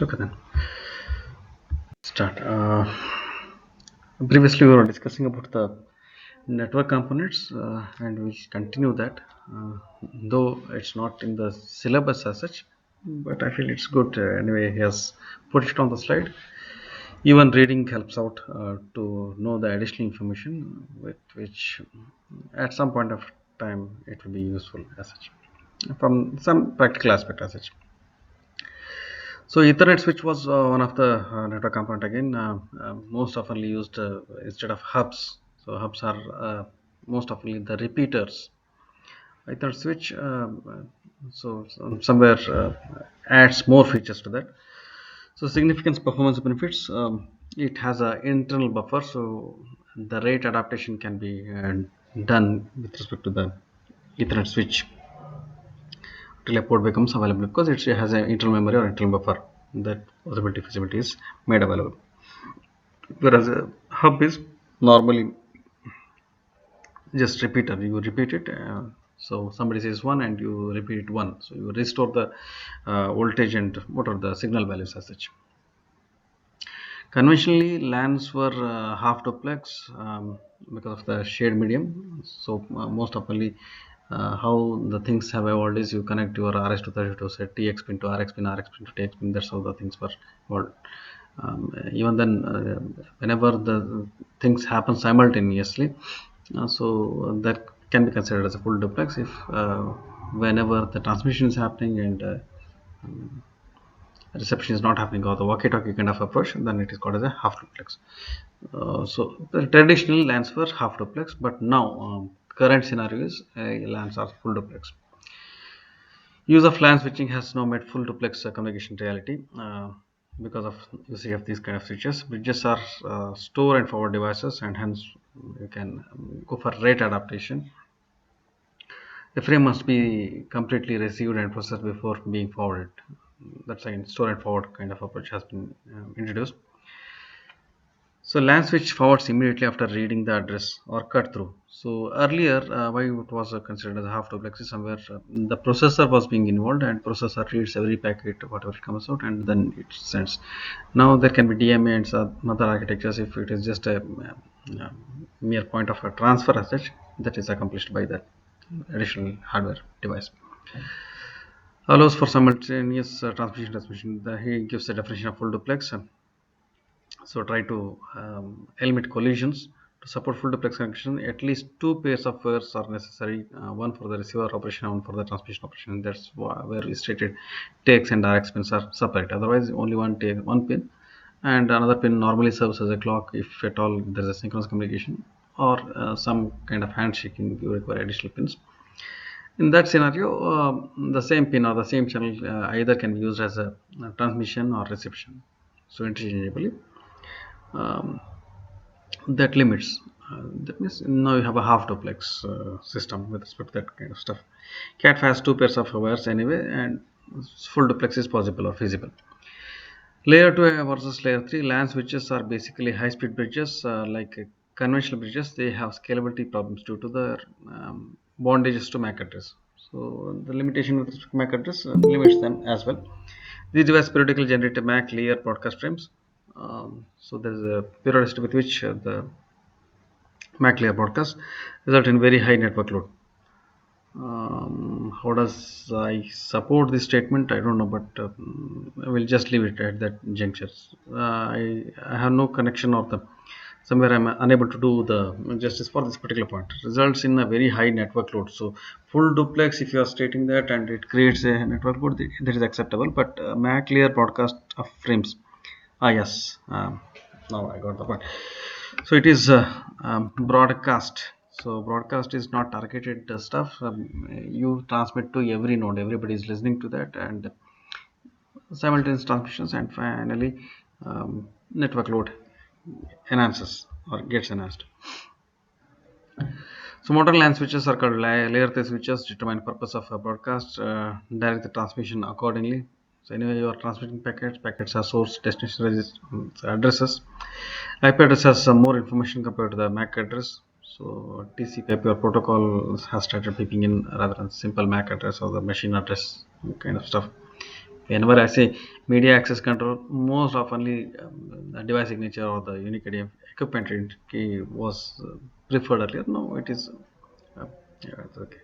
Okay, then start. Previously, we were discussing about the network components, and we continue that. Though it's not in the syllabus as such, but I feel it's good. Anyway, he has put it on the slide. Even reading helps out to know the additional information, with which, at some point of time, it will be useful as such, from some practical aspect as such. So Ethernet switch was one of the network component again, most often used instead of hubs. So hubs are most often the repeaters. Ethernet switch, somewhere adds more features to that. So significant performance benefits. It has an internal buffer, so the rate adaptation can be done with respect to the Ethernet switch till a port becomes available, because it has an internal memory or internal buffer. That possibility feasibility is made available, whereas a hub is normally just repeater. You repeat it, so somebody says one and you repeat it one, so you restore the voltage and what are the signal values as such. Conventionally, LANs were half duplex, because of the shared medium. So most oftenly, how the things have evolved is you connect your RS-232 set TX pin to RX pin, RX pin to TX pin. That's how the things were evolved. Even then, whenever the things happen simultaneously, so that can be considered as a full duplex if whenever the transmission is happening and reception is not happening, or the walkie-talkie kind of approach, then it is called as a half duplex. So the traditional LANs were half duplex, but now current scenario is LANs are full duplex. Use of LAN switching has now made full duplex communication reality because of usage of these kind of switches. Bridges are store and forward devices, and hence you can go for rate adaptation. A frame must be completely received and processed before being forwarded. That's again store and forward kind of approach has been introduced. So LAN switch forwards immediately after reading the address or cut through. So earlier, why it was considered as a half duplex is somewhere the processor was being involved, and processor reads every packet whatever it comes out and then it sends. Now there can be DMA and some other architectures. If it is just a mere point of a transfer as such, that is accomplished by that additional hardware device. Allows for simultaneous transmission. He gives a definition of full duplex. So try to eliminate collisions. To support full duplex connection, at least two pairs of wires are necessary, one for the receiver operation and one for the transmission operation. That's where we stated TX and RX pins are separate. Otherwise, only one pin, and another pin normally serves as a clock if at all there is a synchronous communication or some kind of handshaking. You require additional pins. In that scenario, the same pin or the same channel either can be used as a transmission or reception, so interchangeably. Um, that limits. That means now you have a half duplex system with respect to that kind of stuff. CAT has two pairs of wires anyway, and full duplex is possible or feasible. Layer 2 versus layer 3 LAN switches are basically high speed bridges, like conventional bridges. They have scalability problems due to the bondages to MAC address. So the limitation with respect to MAC address limits them as well. These devices periodically generate a MAC layer broadcast frames. So there is a periodicity with which the MAC layer broadcast result in very high network load. How does I support this statement? I don't know, but I will just leave it at that juncture. I have no connection or the somewhere I'm unable to do the justice for this particular point. Results in a very high network load. So full duplex, if you are stating that and it creates a network load, that is acceptable. But MAC layer broadcast of frames. Yes. Now I got the point. So it is broadcast. So broadcast is not targeted stuff. You transmit to every node. Everybody is listening to that, and simultaneous transmissions, and finally network load enhances or gets enhanced. So modern LAN switches are called layer 3 switches. Determine purpose of a broadcast. Direct the transmission accordingly. So anyway, you are transmitting packets are source destination addresses. IP address has some more information compared to the MAC address. So TCP/IP or protocol has started peeping in rather than simple MAC address or the machine address kind of stuff. Whenever I say media access control, most oftenly the device signature or the unique ID of equipment key was preferred earlier. No, it is yeah, it's okay.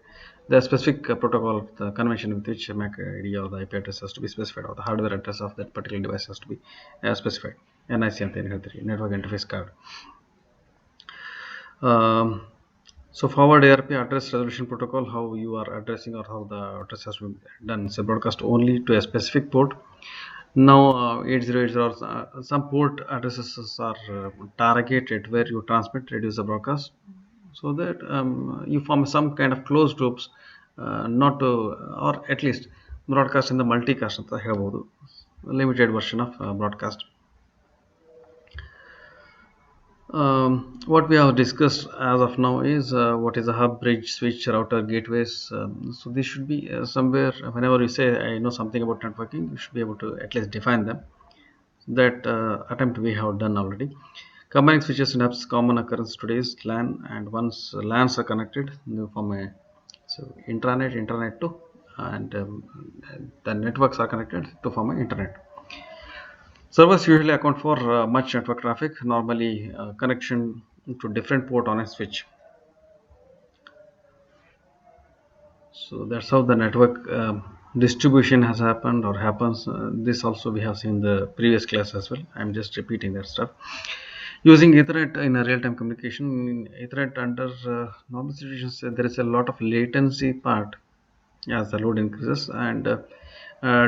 The specific protocol, the convention with which MAC ID or the IP address has to be specified, or the hardware address of that particular device has to be specified. NIC and network interface card. Um, so forward ARP address resolution protocol, how you are addressing or how the address has been done. It's a broadcast only to a specific port. Now 8080 or some port addresses are targeted where you transmit, reduce the broadcast, so that you form some kind of closed groups, not to, or at least broadcast in the multicast ಅಂತ ಹೇಳ್ಬೋದು, limited version of broadcast. What we have discussed as of now is what is a hub, bridge, switch, router, gateways. So this should be somewhere. Whenever you say I know something about networking, you should be able to at least define them. That attempt we have done already. Combining switches and hubs common occurrence today's LAN, and once LANs are connected, they form a intranet, internet to, and the networks are connected to form an internet. Servers usually account for much network traffic, normally connection to different port on a switch. So that's how the network distribution has happened or happens. This also we have seen in the previous class as well. I'm just repeating that stuff. Using Ethernet in a real-time communication, in Ethernet under normal situations, there is a lot of latency part as the load increases, and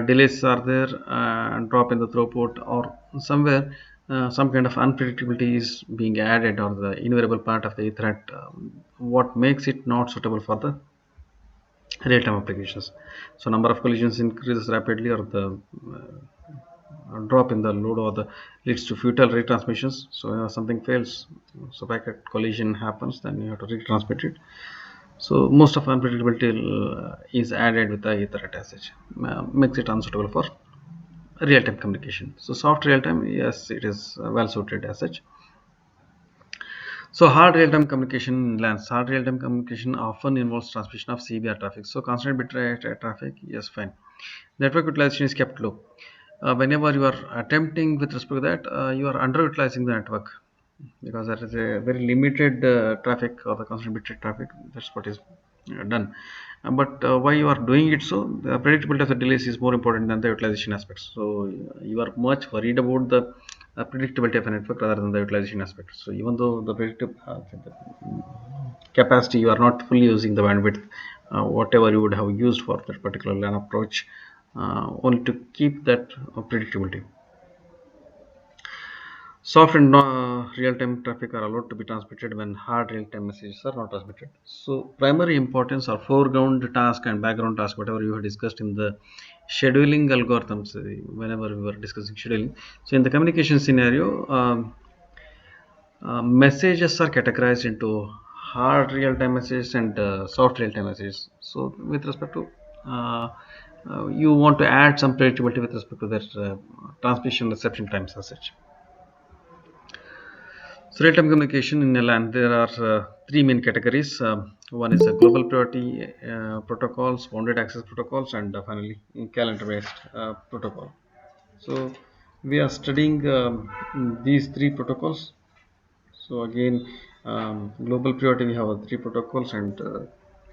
delays are there, and drop in the throughput, or somewhere some kind of unpredictability is being added, or the invariable part of the Ethernet, what makes it not suitable for the real-time applications. So number of collisions increases rapidly, or the drop in the load, or the leads to futile retransmissions. So something fails, so packet collision happens, then you have to retransmit it. So most of unpredictability is added with the Ethernet as such, makes it unsuitable for real-time communication. So soft real-time, yes, it is well suited as such. So hard real-time communication in LANs. Hard real-time communication often involves transmission of CBR traffic. So constant bit rate traffic, yes, fine. Network utilization is kept low. Whenever you are attempting with respect to that, you are underutilizing the network, because that is a very limited traffic, or the constant bit rate traffic. That's what is done. But why you are doing it so? The predictability of the delays is more important than the utilization aspects. So you are much worried about the predictability of a network rather than the utilization aspect. So even though the predictive capacity, you are not fully using the bandwidth, whatever you would have used for that particular LAN approach, only to keep that predictability. Soft and real-time traffic are allowed to be transmitted when hard real-time messages are not transmitted. So primary importance are foreground task and background task, whatever you have discussed in the scheduling algorithms, whenever we were discussing scheduling. So in the communication scenario, messages are categorized into hard real-time messages and soft real-time messages. So with respect to you want to add some predictability with respect to their transmission reception times as such. So real-time communication in a LAN, there are three main categories. One is global priority protocols, bounded access protocols, and finally calendar-based protocol. So we are studying these three protocols. So again, global priority, we have three protocols, and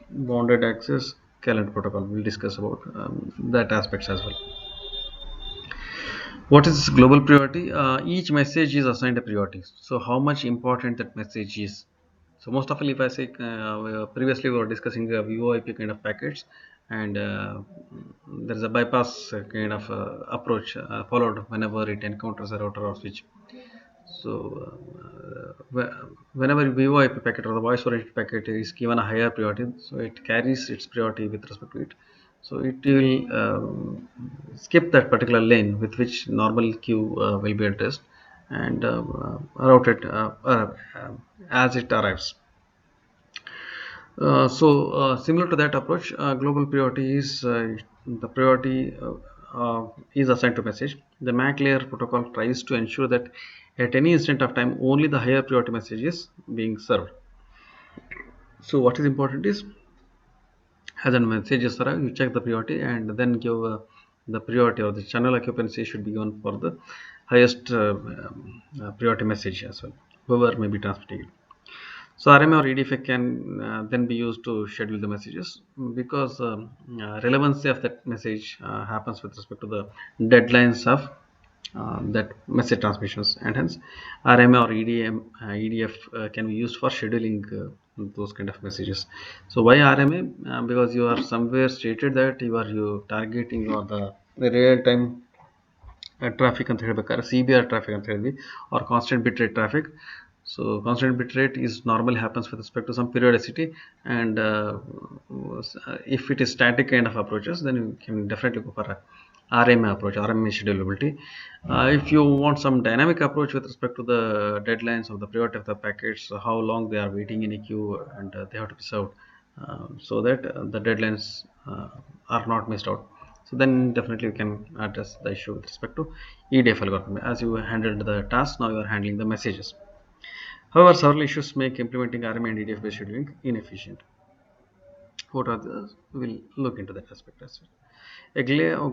bounded access calendar protocol. We'll discuss about that aspects as well. What is global priority? Each message is assigned a priority. So how much important that message is. So most often, if I say previously we were discussing VoIP kind of packets, and there is a bypass kind of approach followed whenever it encounters a router or switch. So whenever VoIP packet or the voice over IP packet is given a higher priority, so it carries its priority with respect to it. So it will skip that particular lane with which normal queue will be addressed, and route it as it arrives. Similar to that approach, global priority is the priority is assigned to message. The MAC layer protocol tries to ensure that at any instant of time, only the higher priority message is being served. So what is important is, as a messages arrive, you check the priority and then give the priority or the channel occupancy should be given for the highest priority message as well, whoever may be transmitting it. So RMA or EDFA can then be used to schedule the messages, because relevancy of that message happens with respect to the deadlines of that message transmissions, and hence RMA or EDF can be used for scheduling those kind of messages. So why RMA? Because you are somewhere stated that you targeting or the real time traffic ಅಂತ ಹೇಳ್ಬೇಕಾದ್ರೆ CBR traffic ಅಂತ ಹೇಳಿದ್ವಿ, or constant bitrate traffic. So constant bitrate is normally happens with respect to some periodicity, and if it is static kind of approaches, then you can definitely go for a RMA approach, RMA schedulability. If you want some dynamic approach with respect to the deadlines of the priority of the packets, how long they are waiting in a queue, and they have to be served, so that the deadlines are not missed out. So then definitely you can address the issue with respect to EDF algorithm. As you handled the task, now you are handling the messages. However, several issues make implementing RMA and EDF based scheduling inefficient. What are those? We'll look into that aspect as well. A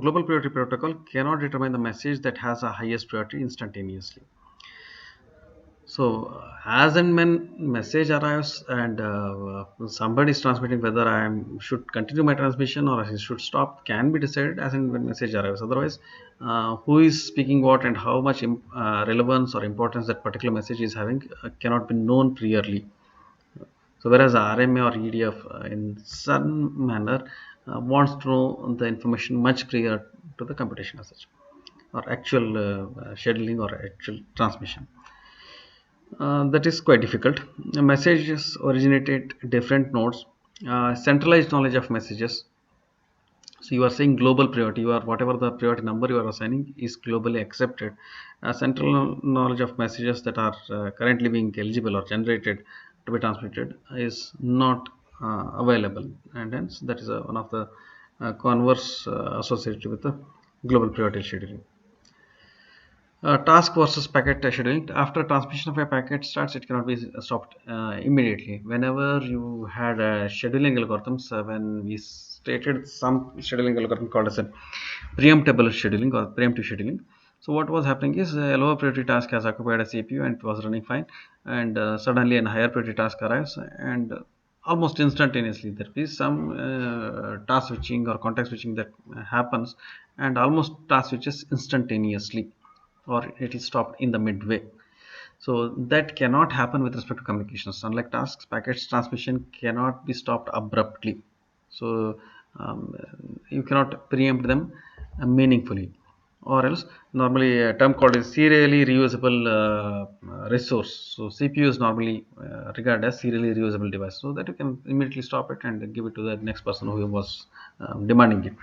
global priority protocol cannot determine the message that has a highest priority instantaneously. So as and when message arrives, and somebody is transmitting, whether I should continue my transmission or I should stop can be decided as and when message arrives. Otherwise, who is speaking what and how much relevance or importance that particular message is having cannot be known priorly. So whereas RMA or EDF in some manner wants to know the information much prior to the computation as such, or actual scheduling or actual transmission. That is quite difficult. Messages originated different nodes. Centralized knowledge of messages. So you are saying global priority. You are whatever the priority number you are assigning is globally accepted. Central knowledge of messages that are currently being eligible or generated to be transmitted is not available, and hence that is one of the converse associated with the global priority scheduling. Task versus packet scheduling. After transmission of a packet starts, it cannot be stopped immediately. Whenever you had scheduling algorithms, when we stated some scheduling algorithm called as a preemptible scheduling or preemptive scheduling. So what was happening is a lower priority task has occupied a CPU and it was running fine, and suddenly a higher priority task arrives, and almost instantaneously there is some task switching or context switching that happens, and almost task switches instantaneously, or it is stopped in the midway. So that cannot happen with respect to communications. Unlike tasks, packets transmission cannot be stopped abruptly. So you cannot preempt them meaningfully, or else normally a term called is serially reusable resource. So CPU is normally regarded as serially reusable device, so that you can immediately stop it and give it to the next person who was demanding it.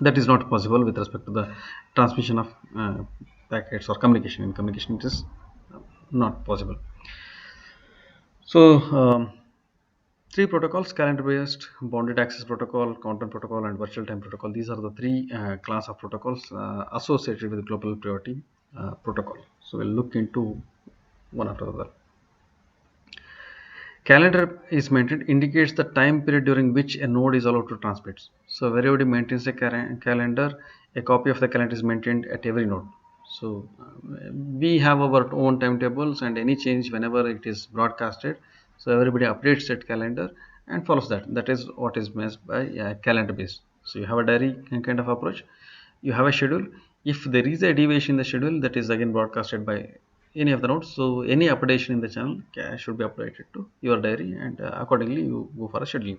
That is not possible with respect to the transmission of packets or communication. In communication, it is not possible. So three protocols: calendar based, bounded access protocol, content protocol, and virtual time protocol. These are the three class of protocols associated with global priority protocol. So we'll look into one after the other. Calendar is maintained indicates the time period during which a node is allowed to transmit. So everybody maintains a calendar. A copy of the calendar is maintained at every node. So we have our own timetables, and any change whenever it is broadcasted, so everybody updates that calendar and follows that. That is what is meant by calendar based. So you have a diary kind of approach. You have a schedule. If there is a deviation in the schedule, that is again broadcasted by any of the nodes. So any updation in the channel should be updated to your diary, and accordingly you go for a scheduling.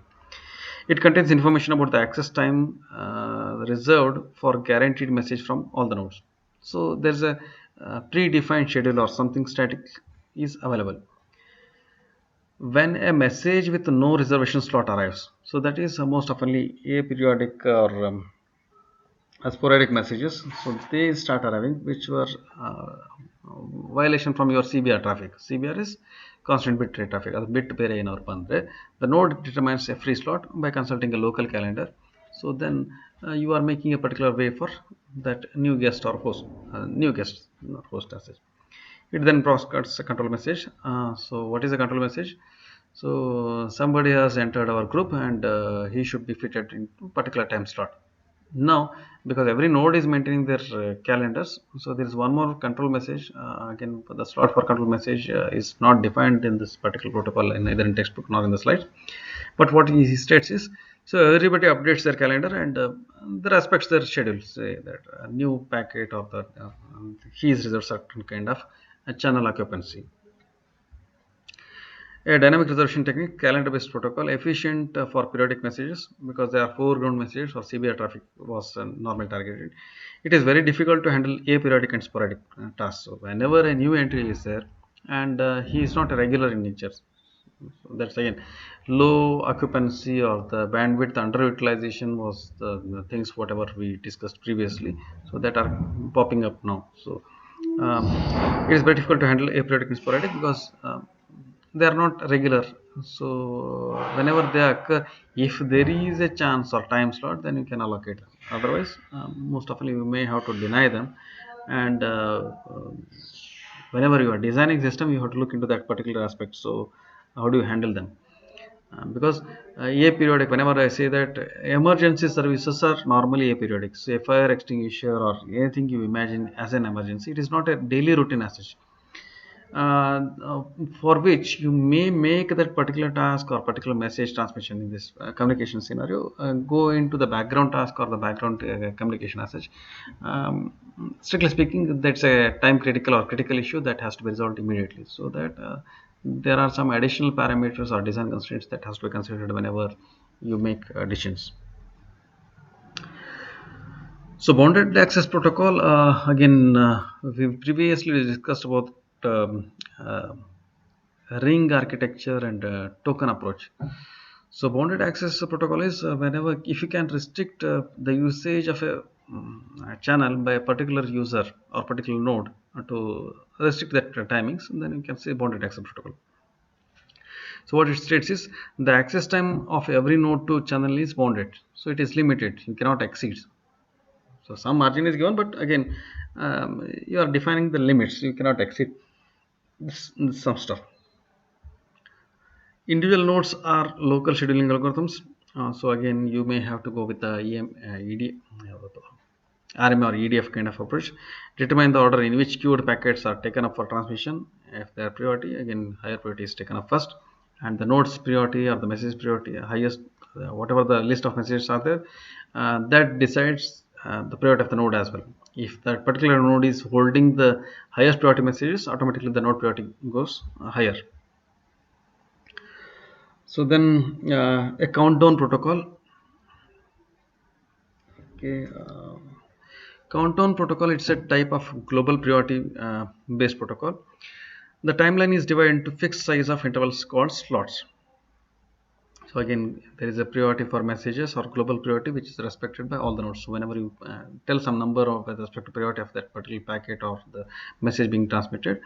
It contains information about the access time reserved for guaranteed message from all the nodes. So there's a predefined schedule or something static is available. When a message with no reservation slot arrives, so that is most oftenly aperiodic or sporadic messages, so they start arriving, which were violation from your CBR traffic. CBR is constant bit rate traffic. ಅದು ಬಿಟ್ ಬೇರೆ ಏನಾದ್ರು ಬಂದರೆ the node determines a free slot by consulting a local calendar. So then you are making a particular way for that new guest or host, new guest, not host as such. It then broadcasts a control message. So what is a control message? So somebody has entered our group, and he should be fitted into particular time slot. Now, because every node is maintaining their calendars, so there is one more control message. Again, the slot for control message is not defined in this particular protocol, in either in textbook nor in the slides. But what he states is, so everybody updates their calendar and they respects their schedule. Say that a new packet or the he is reserved certain kind of channel occupancy. A dynamic reservation technique, calendar-based protocol, efficient for periodic messages because they are foreground messages or CBR traffic was normally targeted. It is very difficult to handle aperiodic and sporadic tasks. So whenever a new entry is there and he is not a regular in nature, so that's again low occupancy or the bandwidth underutilization was the things whatever we discussed previously. So that are popping up now. So it is very difficult to handle aperiodic and sporadic because they are not regular. So whenever they occur, if there is a chance or time slot, then you can allocate them. Otherwise, most often you may have to deny them. And whenever you are designing system, you have to look into that particular aspect. So how do you handle them? Because aperiodic, whenever I say that emergency services are normally aperiodic, so a fire extinguisher or anything you imagine as an emergency, it is not a daily routine as such. For which you may make that particular task or particular message transmission in this communication scenario go into the background task or the background communication as such. Strictly speaking, that's a time critical or critical issue that has to be resolved immediately. So that there are some additional parameters or design constraints that has to be considered whenever you make decisions. So bounded access protocol, again, we previously discussed about um, uh, ring architecture and token approach. So bounded access protocol is whenever if you can restrict the usage of a channel by a particular user or particular node to restrict that timings, then you can say bounded access protocol. So what it states is the access time of every node to channel is bounded. So it is limited. You cannot exceed. So some margin is given, but again, you are defining the limits. You cannot exceed some stuff. Individual nodes are local scheduling algorithms. So again, you may have to go with the RMA or EDF kind of approach. Determine the order in which queued packets are taken up for transmission. If they are priority, again higher priority is taken up first, and the node's priority or the message priority highest, whatever the list of messages are there, that decides the priority of the node as well. If that particular node is holding the highest priority messages, automatically the node priority goes higher. So then a countdown protocol. Okay, countdown protocol, it's a type of global priority based protocol. The timeline is divided into fixed size of intervals called slots. So again, there is a priority for messages or global priority which is respected by all the nodes. So whenever you tell some number of with respect to priority of that particular packet or the message being transmitted,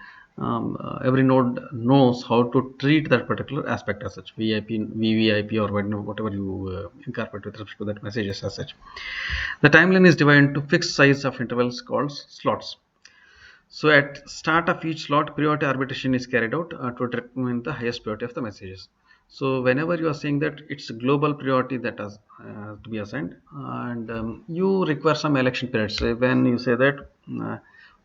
every node knows how to treat that particular aspect as such, VIP, VVIP, or whatever you incorporate with respect to that messages as such. The timeline is divided into fixed size of intervals called slots. So at start of each slot, priority arbitration is carried out to determine the highest priority of the messages. So whenever you are saying that it's a global priority that has to be assigned, and you require some election periods. So when you say that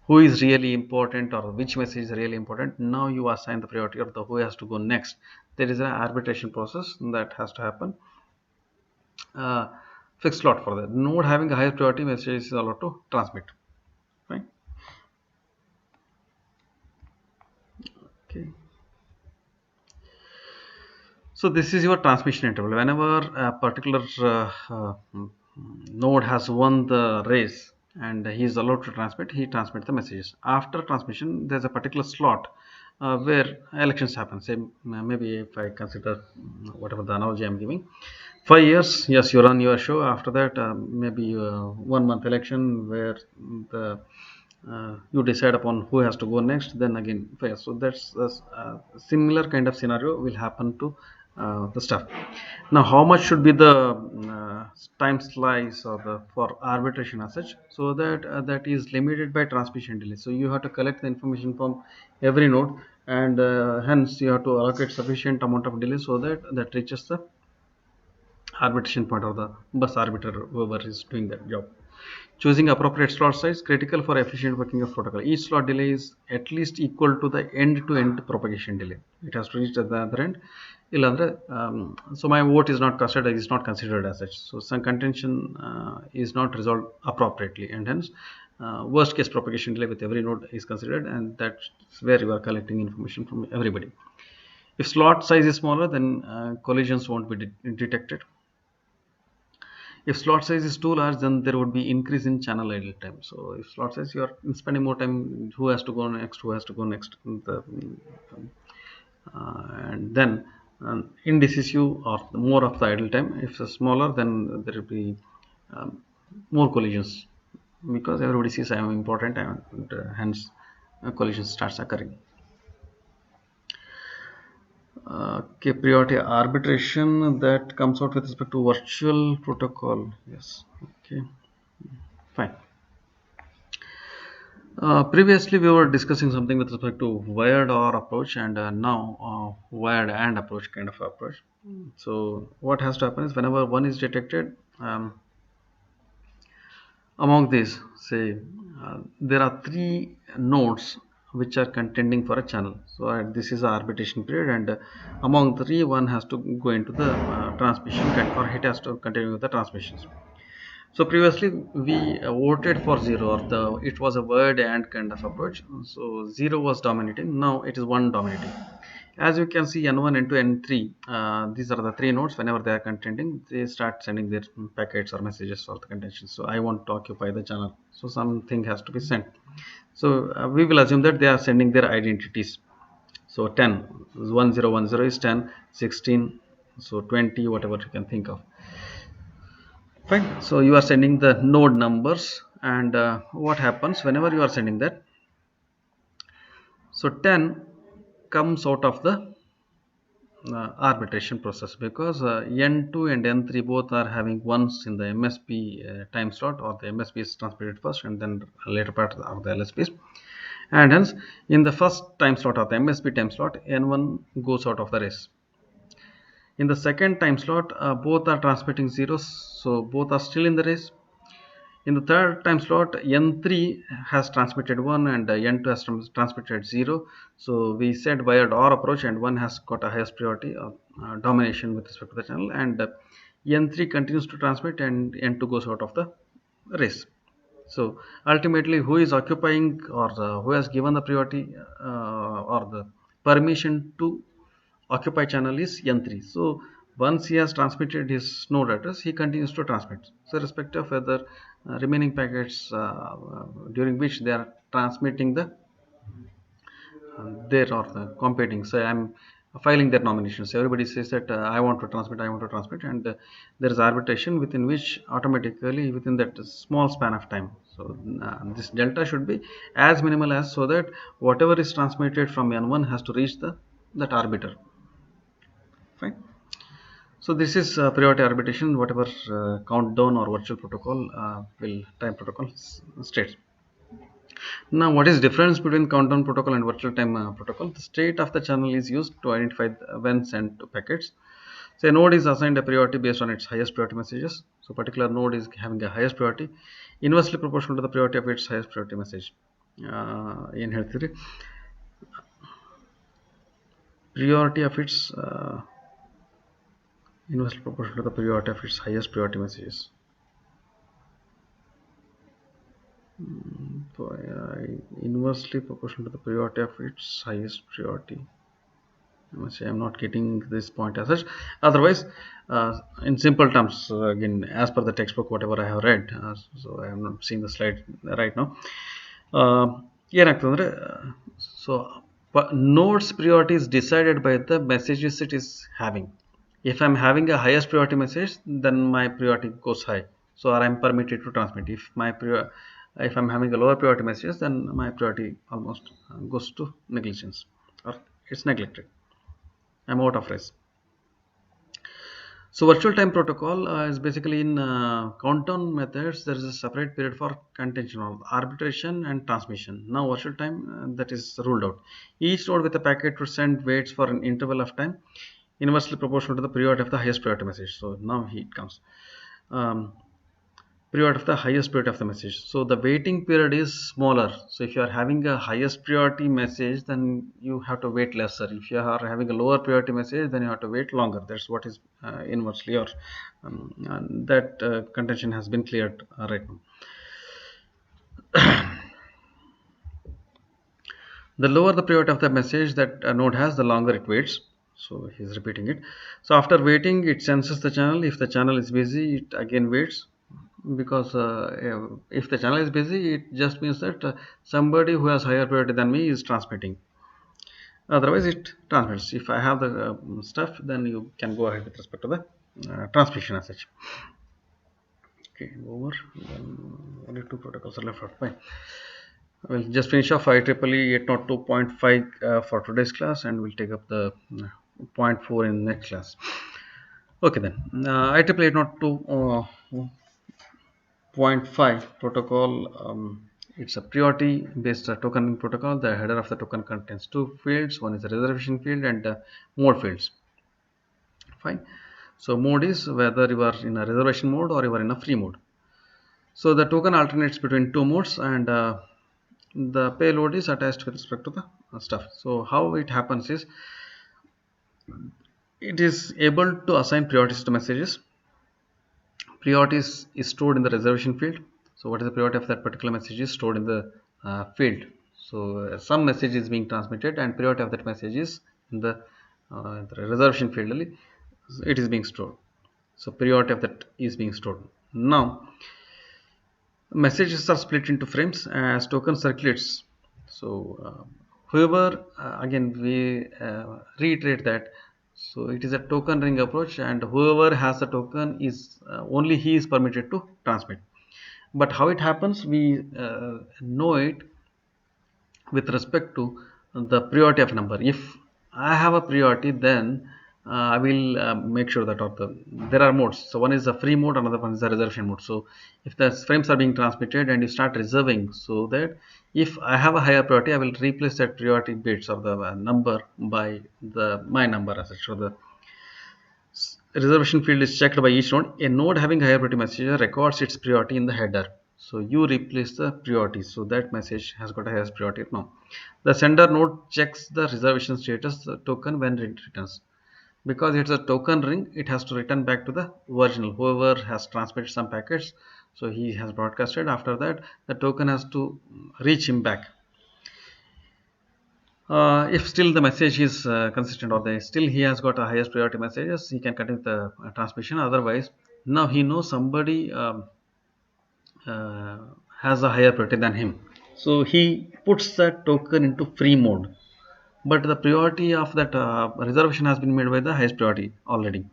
who is really important or which message is really important, now you assign the priority of the who has to go next. There is an arbitration process that has to happen. Uh, Fixed slot for that node having a higher priority message is allowed to transmit. Right? Okay. So this is your transmission interval. Whenever a particular node has won the race and he is allowed to transmit, he transmits the messages. After transmission, there's a particular slot where elections happen. Say maybe if I consider whatever the analogy I'm giving, 5 years, yes, you run your show. After that, maybe 1 month election where the you decide upon who has to go next. Then again, so that's a similar kind of scenario will happen to the stuff. Now, how much should be the time slice or the for arbitration as such? So that that is limited by transmission delay. So you have to collect the information from every node, and hence you have to allocate sufficient amount of delay so that that reaches the arbitration point of the bus arbiter, whoever is doing that job. Choosing appropriate slot size critical for efficient working of protocol. Each slot delay is at least equal to the end-to-end propagation delay. It has to reach at the other end. So my vote is not considered as such. So some contention is not resolved appropriately, and hence worst case propagation delay with every node is considered, and that's where you are collecting information from everybody. If slot size is smaller, then collisions won't be detected. If slot size is too large, then there would be increase in channel idle time. So if slot size, you are spending more time, who has to go next, and then indecisive or more of the idle time. If it's smaller, then there will be more collisions, because everybody sees I am important, and hence collision starts occurring. Okay, priority arbitration that comes out with respect to virtual protocol. Yes. Okay. Fine. Previously, we were discussing something with respect to wired OR approach, and now wired AND approach kind of approach. So, what has to happen is whenever one is detected, among these, say, there are three nodes which are contending for a channel. So, this is the arbitration period, and among three, one has to go into the transmission, or it has to continue with the transmissions. So previously we voted for 0, or it was a word and kind of approach. So 0 was dominating. Now it is 1 dominating. As you can see, N1, N2, N3, these are the three nodes. Whenever they are contending, they start sending their packets or messages for the contention. So I want to occupy the channel. So something has to be sent. So we will assume that they are sending their identities. So 10, 1010 is 10, 16, so 20, whatever you can think of. Fine. So you are sending the node numbers, and what happens whenever you are sending that? So 10 comes out of the arbitration process, because N2 and N3 both are having ones in the MSB time slot, or the MSB is transmitted first and then later part of the LSBs, and hence in the first time slot of the MSB time slot, N1 goes out of the race. In the second time slot, both are transmitting zeros, so both are still in the race. In the third time slot, N3 has transmitted 1 and N2 has transmitted 0. So we said wired OR approach, and 1 has got a highest priority of domination with respect to the channel, and N3 continues to transmit and N2 goes out of the race. So ultimately, who is occupying, or who has given the priority or the permission to occupy channel is N3. So once he has transmitted his node address, he continues to transmit. So irrespective of whether remaining packets during which they are transmitting the their or the competing. So I'm filing their nominations. Everybody says that I want to transmit, and there is arbitration within which automatically within that small span of time. So this delta should be as minimal as, so that whatever is transmitted from N1 has to reach that arbiter. Fine. So this is priority arbitration, whatever countdown or virtual protocol time protocol states. Now, what is difference between countdown protocol and virtual time protocol? The state of the channel is used to identify when sent packets. So a node is assigned a priority based on its highest priority messages. So particular node is having a highest priority, inversely proportional to the priority of its highest priority message. In health theory, priority of its inversely proportional to the priority of its highest priority messages. Inversely proportional to the priority of its highest priority. I am not getting this point as such. Otherwise, in simple terms, again, as per the textbook, whatever I have read, so I am not seeing the slide right now. So node's priority is decided by the messages it is having. If I'm having a highest priority message, then my priority goes high, so I'm permitted to transmit. If I'm having a lower priority message, then my priority almost goes to negligence, or it's neglected. I'm out of race. So virtual time protocol is basically in countdown methods. There is a separate period for contention of arbitration and transmission. Now virtual time that is ruled out. Each node with a packet to send waits for an interval of time inversely proportional to the priority of the highest priority message. So now it comes. Um, Period of the highest priority of the message. So the waiting period is smaller. So if you are having a highest priority message, then you have to wait lesser. If you are having a lower priority message, then you have to wait longer. That's what is inversely, or that contention has been cleared right now. The lower the priority of the message that a node has, the longer it waits. So he's repeating it. So after waiting, it senses the channel. If the channel is busy, it again waits, because if the channel is busy, it just means that somebody who has higher priority than me is transmitting. Otherwise, it transmits. If I have the stuff, then you can go ahead with respect to the transmission as such. Okay, over. Then only two protocols are left out. Fine. We'll just finish off IEEE 802.5 for today's class, and we'll take up the point 4 in next class. Okay, then IEEE 802.5 protocol. It's a priority based token protocol. The header of the token contains two fields. One is the reservation field and mode fields. Fine. So mode is whether you are in a reservation mode or you are in a free mode. So the token alternates between two modes, and the payload is attached with respect to the stuff. So how it happens is, it is able to assign priorities to messages. Priorities is stored in the reservation field. So what is the priority of that particular message is stored in the field. So some message is being transmitted, and priority of that message is in the reservation field only. It is being stored. So priority of that is being stored. Now messages are split into frames as token circulates. So whoever again we reiterate that, so it is a token ring approach, and whoever has the token is only he is permitted to transmit. But how it happens, we know it with respect to the priority of number. If I have a priority, then I will make sure that there are modes. So one is the free mode, another one is the reservation mode. So if the frames are being transmitted and you start reserving, so that if I have a higher priority, I will replace that priority bits or the number by my number as such. So the reservation field is checked by each node. A node having higher priority message records its priority in the header. So you replace the priority, so that message has got a highest priority now. The sender node checks the reservation status token when it returns. Because it's a token ring, it has to return back to the original, whoever has transmitted some packets. So he has broadcasted. After that, the token has to reach him back. If still the message is consistent, or still he has got a highest priority messages, he can continue the transmission. Otherwise, now he knows somebody has a higher priority than him, so he puts that token into free mode. But the priority of that reservation has been made by the highest priority already.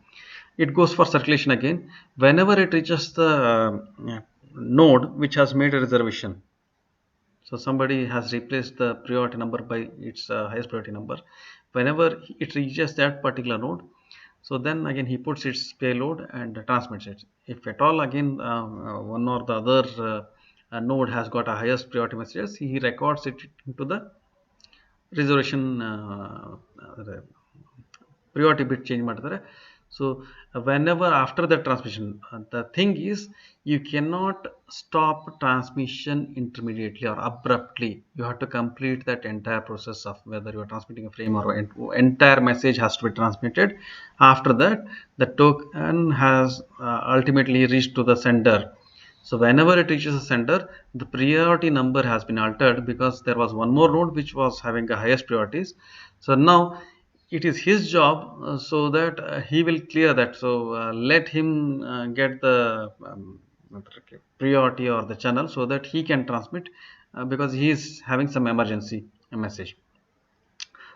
It goes for circulation again. Whenever it reaches the node which has made a reservation, so somebody has replaced the priority number by its highest priority number. Whenever it reaches that particular node, so then again he puts its payload and transmits it. If at all again one or the other node has got a highest priority messages, he records it into the reservation priority bit change ಮಾಡ್ತಾರೆ. So whenever after the transmission, the thing is, you cannot stop transmission intermediately or abruptly. You have to complete that entire process of whether you are transmitting a frame or entire message has to be transmitted. After that, the token has ultimately reached to the sender. So whenever it reaches the sender, the priority number has been altered, because there was one more node which was having the highest priorities. So now it is his job, so that he will clear that. So let him get the priority or the channel, so that he can transmit, because he is having some emergency message.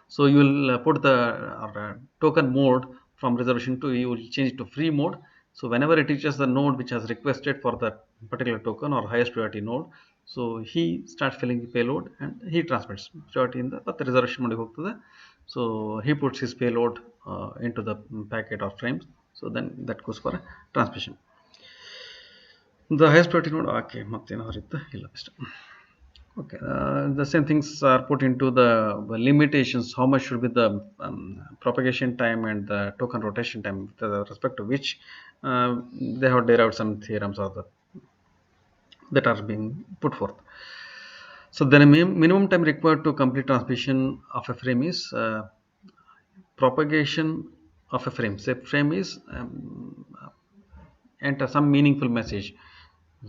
So you will put the token mode from reservation to, you will change it to free mode. So whenever it reaches the node which has requested for that particular token or highest priority node, so he starts filling the payload and he transmits priority in the reservation mode ಹೋಗ್ತದೆ. So he puts his payload into the packet or frames. So then that goes for a transmission. The highest priority node, okay, ಮತ್ತೇನಾದ್ರು ಇತ್ತ ಇಲ್ಲ ಅಷ್ಟೇ. Okay, the same things are put into the limitations. How much should be the propagation time and the token rotation time, with respect to which they have derived some theorems or that are being put forth. So the minimum time required to complete transmission of a frame is propagation of a frame. Say frame is enter some meaningful message.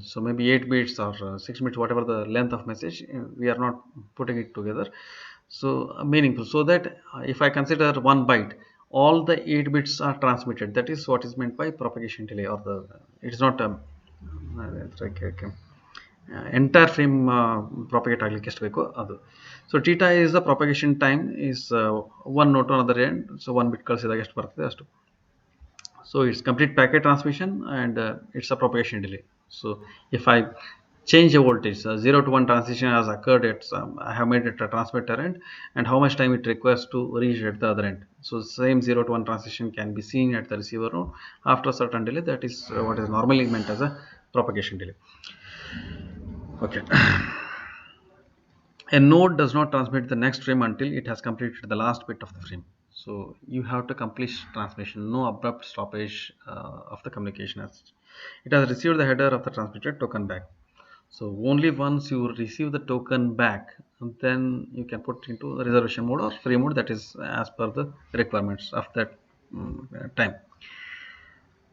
So maybe 8 bits or 6 bits, whatever the length of message, we are not putting it together. So meaningful. So that if I consider 1 byte, all the 8 bits are transmitted. That is what is meant by propagation delay, or the it is not it's like entire frame propagate ಆಗಲಿಕ್ಕೆ ಎಷ್ಟು ಬೇಕೋ ಅದು. So theta is the propagation time is one node to another end. So 1 bit ಕಳಿಸಿದಾಗ ಎಷ್ಟು ಬರ್ತದೆ ಅಷ್ಟು. So it's complete packet transmission, and it's a propagation delay. So if I change a voltage, 0 to 1 transition has occurred at I have made it a transmitter end, and how much time it requires to reach at the other end. So same 0 to 1 transition can be seen at the receiver node after a certain delay. That is what is normally meant as a propagation delay. Okay. A node does not transmit the next frame until it has completed the last bit of the frame. So you have to complete transmission, no abrupt stoppage of the communication as such. It has received the header of the transmitted token back. So only once you receive the token back, then you can put into the reservation mode or free mode, that is as per the requirements of that time.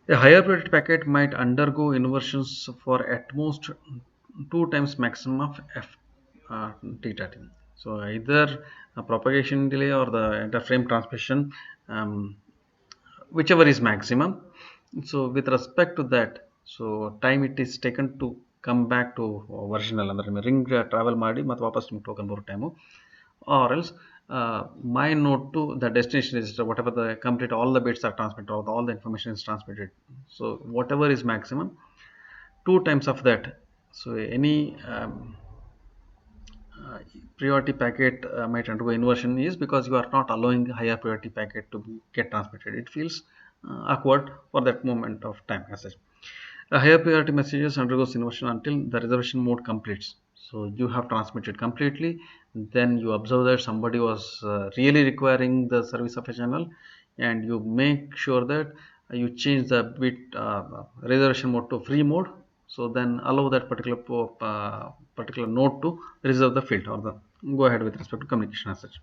A higher priority packet might undergo inversions for at most 2 times maximum of f theta t. So either a propagation delay or the interframe transmission, whichever is maximum. So with respect to that, so time it is taken to come back to original ಅಂದ್ರೆ ring travel ಮಾಡಿ ಮತ್ತೆ ವಾಪಸ್ ನಿಮ್ಗೆ token ಬರೋ time, or else my node to the destination register, whatever the complete all the bits are transmitted, or all the information is transmitted. So whatever is maximum, 2 times of that. So any priority packet might undergo inversion is because you are not allowing higher priority packet to get transmitted. It feels awkward for that moment of time as such. A higher priority messages undergoes inversion until the reservation mode completes. So you have transmitted completely, then you observe that somebody was really requiring the service of a channel, and you make sure that you change the bit reservation mode to free mode. So then allow that particular node to reserve the field, or the go ahead with respect to communication as such.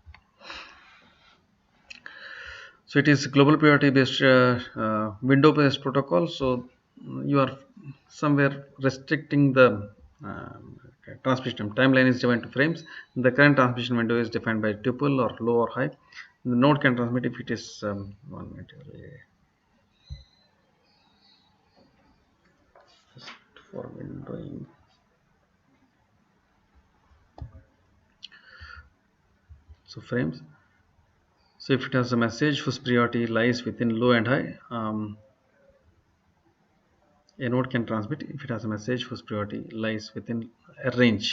So it is global priority based window based protocol. So you are somewhere restricting the transmission timeline is defined to frames. The current transmission window is defined by tuple or low or high. The node can transmit if it is 1 minute just for windowing. So frames. So if it has a message whose priority lies within low and high, a node can transmit if it has a message whose priority lies within a range.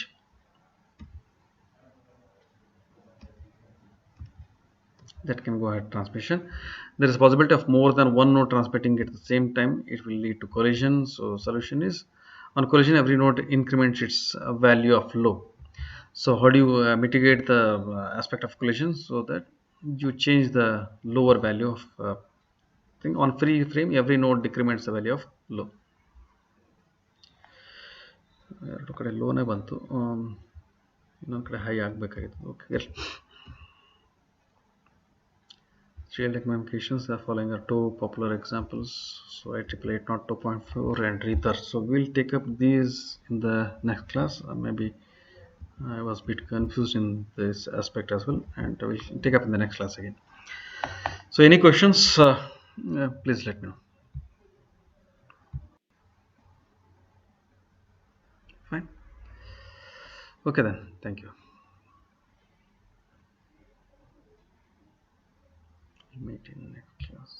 That can go ahead transmission. There is a possibility of more than one node transmitting at the same time. It will lead to collision. So solution is, on collision, every node increments its value of low. So how do you mitigate the aspect of collision? So that you change the lower value of thing. On free frame, every node decrements the value of low. ಎರಡು ಕಡೆ ಲೋನೇ ಬಂತು, ಇನ್ನೊಂದು ಕಡೆ high ಆಗಬೇಕಾಗಿತ್ತು. Okay, real-time communications. The following are two popular examples. So IEEE 802.4 and Ether. So we'll take up these in the next class. Maybe I was a bit confused in this aspect as well, and we'll take up in the next class again. So any questions, please let me know. Fine. Okay then, thank you. Meet in next class.